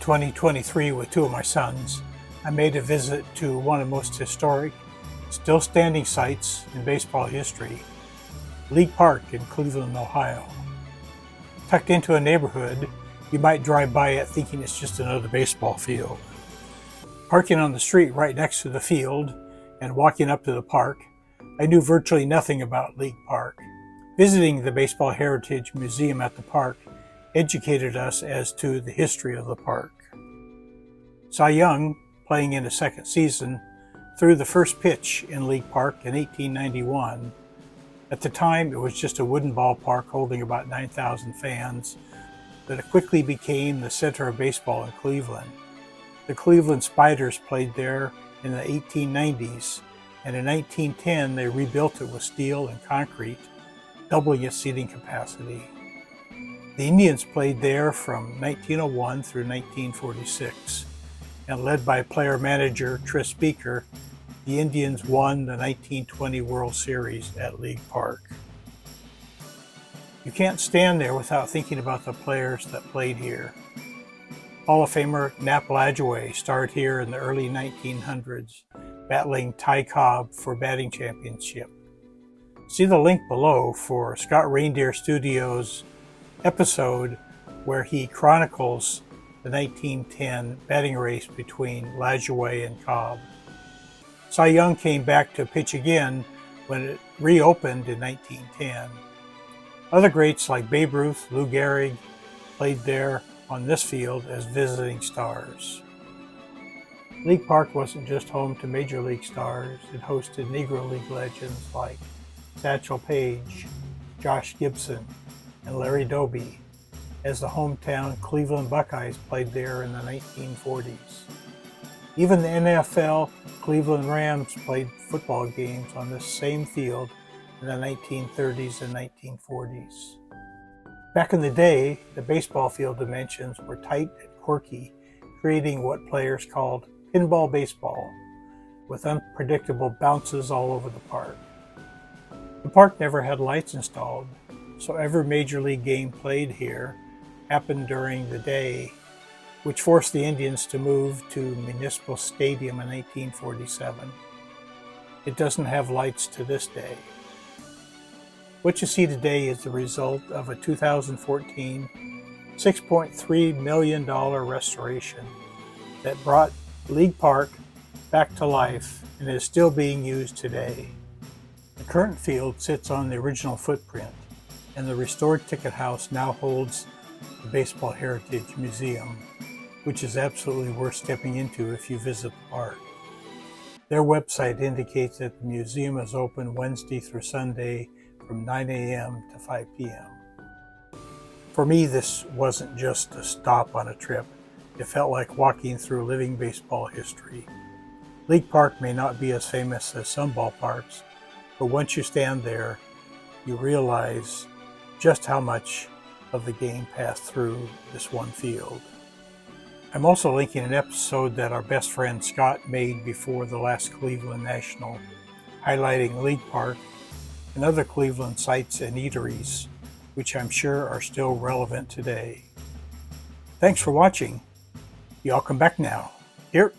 2023 with two of my sons, I made a visit to one of the most historic, still standing sites in baseball history, League Park in Cleveland, Ohio. Tucked into a neighborhood, you might drive by it thinking it's just another baseball field. Parking on the street right next to the field and walking up to the park, I knew virtually nothing about League Park. Visiting the Baseball Heritage Museum at the park educated us as to the history of the park. Cy Young, playing in his second season, threw the first pitch in League Park in 1891. At the time, it was just a wooden ballpark holding about 9,000 fans, but it quickly became the center of baseball in Cleveland. The Cleveland Spiders played there in the 1890s, and in 1910 they rebuilt it with steel and concrete, doubling its seating capacity. The Indians played there from 1901 through 1946, and led by player-manager Tris Speaker, the Indians won the 1920 World Series at League Park. You can't stand there without thinking about the players that played here. Hall of Famer Nap Lajoie starred here in the early 1900s, battling Ty Cobb for batting championship. See the link below for Skaght ReindeerStudios episode where he chronicles the 1910 batting race between Lajoie and Cobb. Cy Young came back to pitch again when it reopened in 1910. Other greats like Babe Ruth, Lou Gehrig played there on this field as visiting stars. League Park wasn't just home to Major League stars. It hosted Negro League legends like Satchel Paige, Josh Gibson, and Larry Doby, as the hometown Cleveland Buckeyes played there in the 1940s. Even the NFL Cleveland Rams played football games on this same field in the 1930s and 1940s. Back in the day, the baseball field dimensions were tight and quirky, creating what players called pinball baseball, with unpredictable bounces all over the park. The park never had lights installed, so every major league game played here happened during the day, which forced the Indians to move to Municipal Stadium in 1847. It doesn't have lights to this day. What you see today is the result of a 2014 $6.3 million restoration that brought League Park back to life and is still being used today. The current field sits on the original footprint, and the restored ticket house now holds the Baseball Heritage Museum, which is absolutely worth stepping into if you visit the park. Their website indicates that the museum is open Wednesday through Sunday from 9 a.m. to 5 p.m. For me, this wasn't just a stop on a trip. It felt like walking through living baseball history. League Park may not be as famous as some ballparks, but once you stand there, you realize just how much of the game passed through this one field. I'm also linking an episode that our best friend Scott made before the last Cleveland National, highlighting League Park and other Cleveland sites and eateries, which I'm sure are still relevant today. Thanks for watching. Y'all come back now. Here.